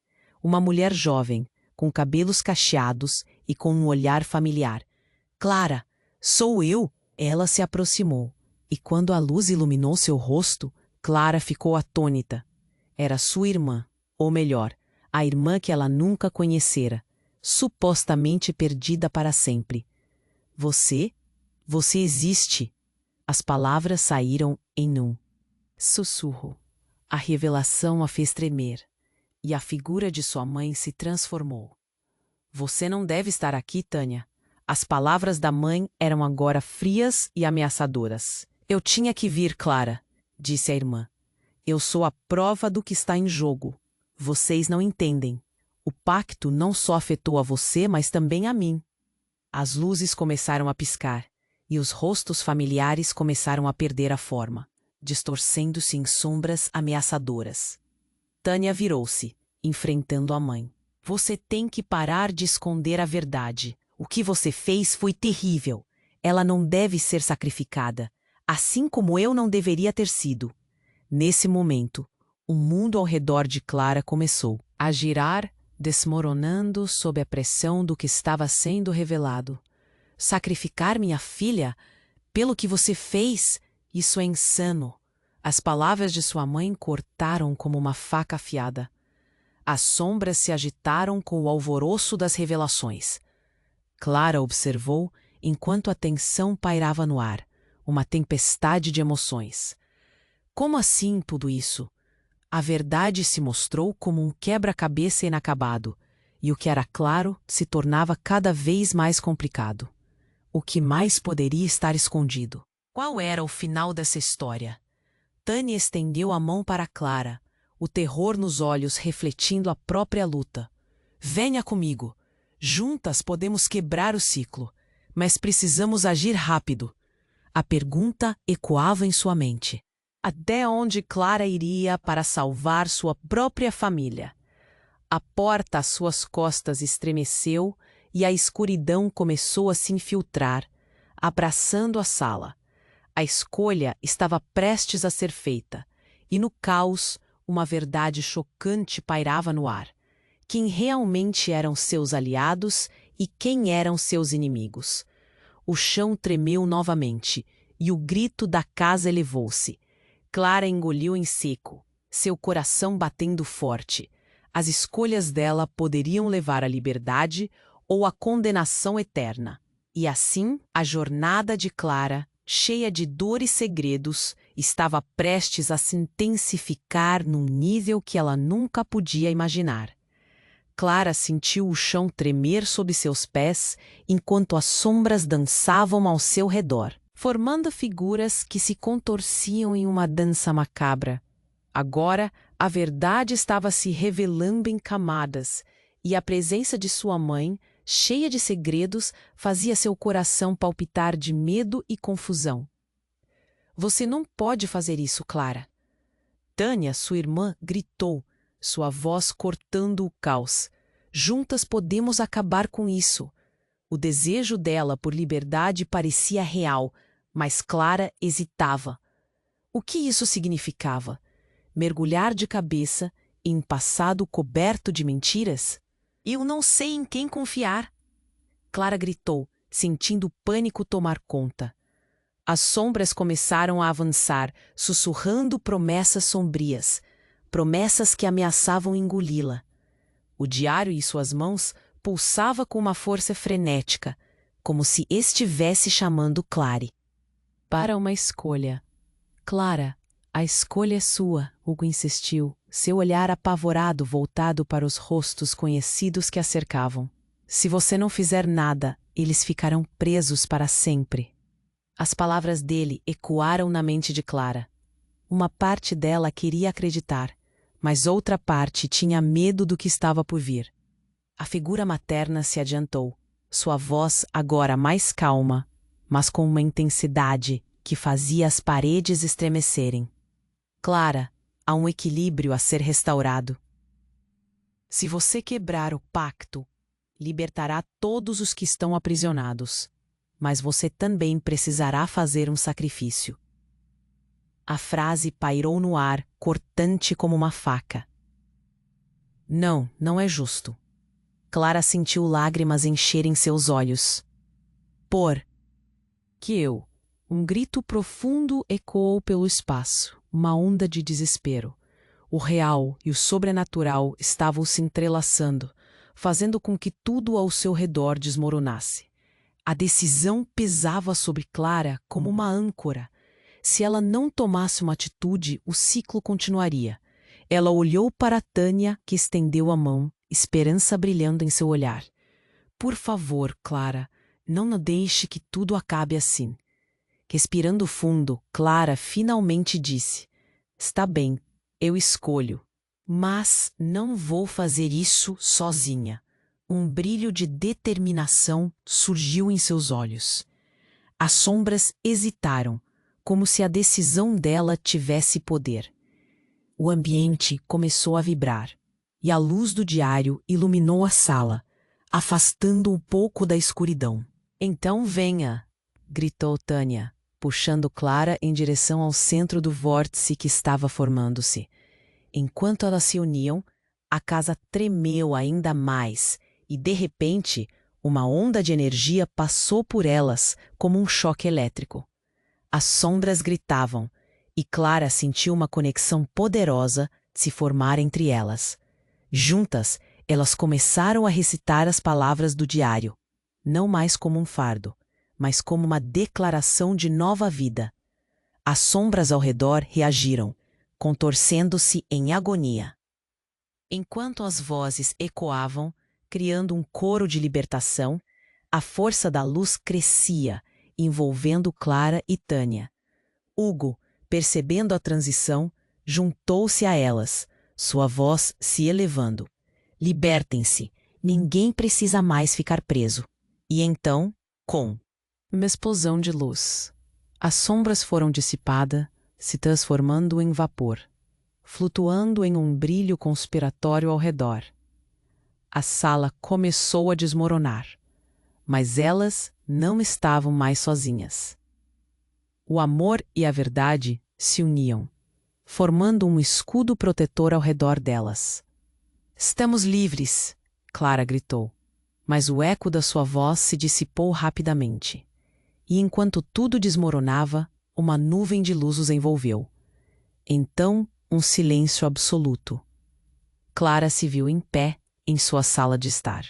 A: Uma mulher jovem, com cabelos cacheados e com um olhar familiar. Clara, sou eu! Ela se aproximou, e quando a luz iluminou seu rosto, Clara ficou atônita. Era sua irmã, ou melhor, a irmã que ela nunca conhecera, supostamente perdida para sempre. Você? Você existe! As palavras saíram em um sussurro. A revelação a fez tremer, e a figura de sua mãe se transformou. Você não deve estar aqui, Tânia. As palavras da mãe eram agora frias e ameaçadoras. Eu tinha que vir, Clara, disse a irmã. Eu sou a prova do que está em jogo. Vocês não entendem. O pacto não só afetou a você, mas também a mim. As luzes começaram a piscar, e os rostos familiares começaram a perder a forma, distorcendo-se em sombras ameaçadoras. Tânia virou-se, enfrentando a mãe. Você tem que parar de esconder a verdade. O que você fez foi terrível. Ela não deve ser sacrificada, assim como eu não deveria ter sido. Nesse momento, o mundo ao redor de Clara começou a girar, desmoronando sob a pressão do que estava sendo revelado. Sacrificar minha filha? Pelo que você fez? Isso é insano. As palavras de sua mãe cortaram como uma faca afiada. As sombras se agitaram com o alvoroço das revelações. Clara observou enquanto a tensão pairava no ar, uma tempestade de emoções. Como assim tudo isso? A verdade se mostrou como um quebra-cabeça inacabado, e o que era claro se tornava cada vez mais complicado. O que mais poderia estar escondido? Qual era o final dessa história? Tânia estendeu a mão para Clara, o terror nos olhos refletindo a própria luta. Venha comigo. Juntas podemos quebrar o ciclo, mas precisamos agir rápido. A pergunta ecoava em sua mente. Até onde Clara iria para salvar sua própria família? A porta às suas costas estremeceu e a escuridão começou a se infiltrar, abraçando a sala. A escolha estava prestes a ser feita, e no caos, uma verdade chocante pairava no ar. Quem realmente eram seus aliados e quem eram seus inimigos? O chão tremeu novamente, e o grito da casa elevou-se. Clara engoliu em seco, seu coração batendo forte. As escolhas dela poderiam levar à liberdade ou à condenação eterna. E assim, a jornada de Clara, cheia de dor e segredos, estava prestes a se intensificar num nível que ela nunca podia imaginar. Clara sentiu o chão tremer sob seus pés enquanto as sombras dançavam ao seu redor. formando figuras que se contorciam em uma dança macabra. Agora, a verdade estava se revelando em camadas, e a presença de sua mãe, cheia de segredos, fazia seu coração palpitar de medo e confusão. Você não pode fazer isso, Clara. Tânia, sua irmã, gritou, sua voz cortando o caos. Juntas podemos acabar com isso. O desejo dela por liberdade parecia real, mas Clara hesitava. O que isso significava? Mergulhar de cabeça em um passado coberto de mentiras? Eu não sei em quem confiar. Clara gritou, sentindo o pânico tomar conta. As sombras começaram a avançar, sussurrando promessas sombrias, promessas que ameaçavam engoli-la. O diário em suas mãos pulsava com uma força frenética, como se estivesse chamando Clary. Para uma escolha. Clara, a escolha é sua, Hugo insistiu, seu olhar apavorado voltado para os rostos conhecidos que a cercavam. Se você não fizer nada, eles ficarão presos para sempre. As palavras dele ecoaram na mente de Clara. Uma parte dela queria acreditar, mas outra parte tinha medo do que estava por vir. A figura materna se adiantou, sua voz agora mais calma, mas com uma intensidade que fazia as paredes estremecerem. Clara, há um equilíbrio a ser restaurado. Se você quebrar o pacto, libertará todos os que estão aprisionados, mas você também precisará fazer um sacrifício. A frase pairou no ar, cortante como uma faca. Não, não é justo. Clara sentiu lágrimas encherem seus olhos. Um grito profundo ecoou pelo espaço, uma onda de desespero. O real e o sobrenatural estavam se entrelaçando, fazendo com que tudo ao seu redor desmoronasse. A decisão pesava sobre Clara como uma âncora. Se ela não tomasse uma atitude, o ciclo continuaria. Ela olhou para Tânia, que estendeu a mão, esperança brilhando em seu olhar. Por favor, Clara, não deixe que tudo acabe assim. Respirando fundo, Clara finalmente disse: Está bem, eu escolho. Mas não vou fazer isso sozinha. Um brilho de determinação surgiu em seus olhos. As sombras hesitaram, como se a decisão dela tivesse poder. O ambiente começou a vibrar, e a luz do diário iluminou a sala, afastando um pouco da escuridão. Então venha, gritou Tânia, puxando Clara em direção ao centro do vórtice que estava formando-se. Enquanto elas se uniam, a casa tremeu ainda mais e, de repente, uma onda de energia passou por elas como um choque elétrico. As sombras gritavam e Clara sentiu uma conexão poderosa se formar entre elas. Juntas, elas começaram a recitar as palavras do diário, não mais como um fardo, mas como uma declaração de nova vida. As sombras ao redor reagiram, contorcendo-se em agonia. Enquanto as vozes ecoavam, criando um coro de libertação, a força da luz crescia, envolvendo Clara e Tânia. Hugo, percebendo a transição, juntou-se a elas, sua voz se elevando. Libertem-se, ninguém precisa mais ficar preso. E então, com uma explosão de luz, as sombras foram dissipadas, se transformando em vapor, flutuando em um brilho conspiratório ao redor. A sala começou a desmoronar, mas elas não estavam mais sozinhas. O amor e a verdade se uniam, formando um escudo protetor ao redor delas. Estamos livres, Clara gritou, mas o eco da sua voz se dissipou rapidamente. E enquanto tudo desmoronava, uma nuvem de luz os envolveu. Então, um silêncio absoluto. Clara se viu em pé em sua sala de estar.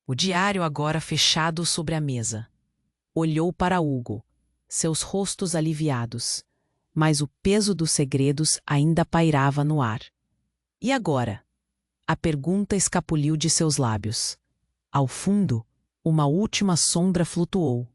A: O diário agora fechado sobre a mesa. Olhou para Hugo, seus rostos aliviados, mas o peso dos segredos ainda pairava no ar. E agora? A pergunta escapuliu de seus lábios. Ao fundo, uma última sombra flutuou,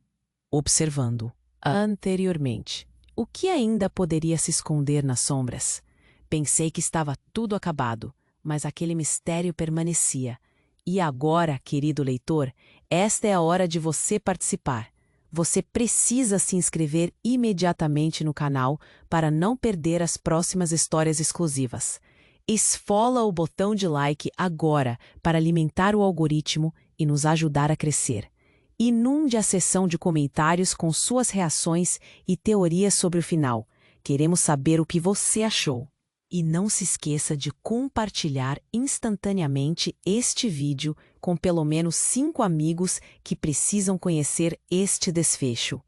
A: observando. Anteriormente, o que ainda poderia se esconder nas sombras? Pensei que estava tudo acabado, mas aquele mistério permanecia. E agora, querido leitor, esta é a hora de você participar. Você precisa se inscrever imediatamente no canal para não perder as próximas histórias exclusivas. Esfola o botão de like agora para alimentar o algoritmo e nos ajudar a crescer. Inunde a seção de comentários com suas reações e teorias sobre o final. Queremos saber o que você achou. E não se esqueça de compartilhar instantaneamente este vídeo com pelo menos 5 amigos que precisam conhecer este desfecho.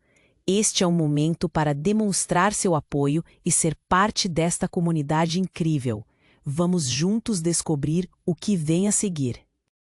A: Este é um momento para demonstrar seu apoio e ser parte desta comunidade incrível. Vamos juntos descobrir o que vem a seguir.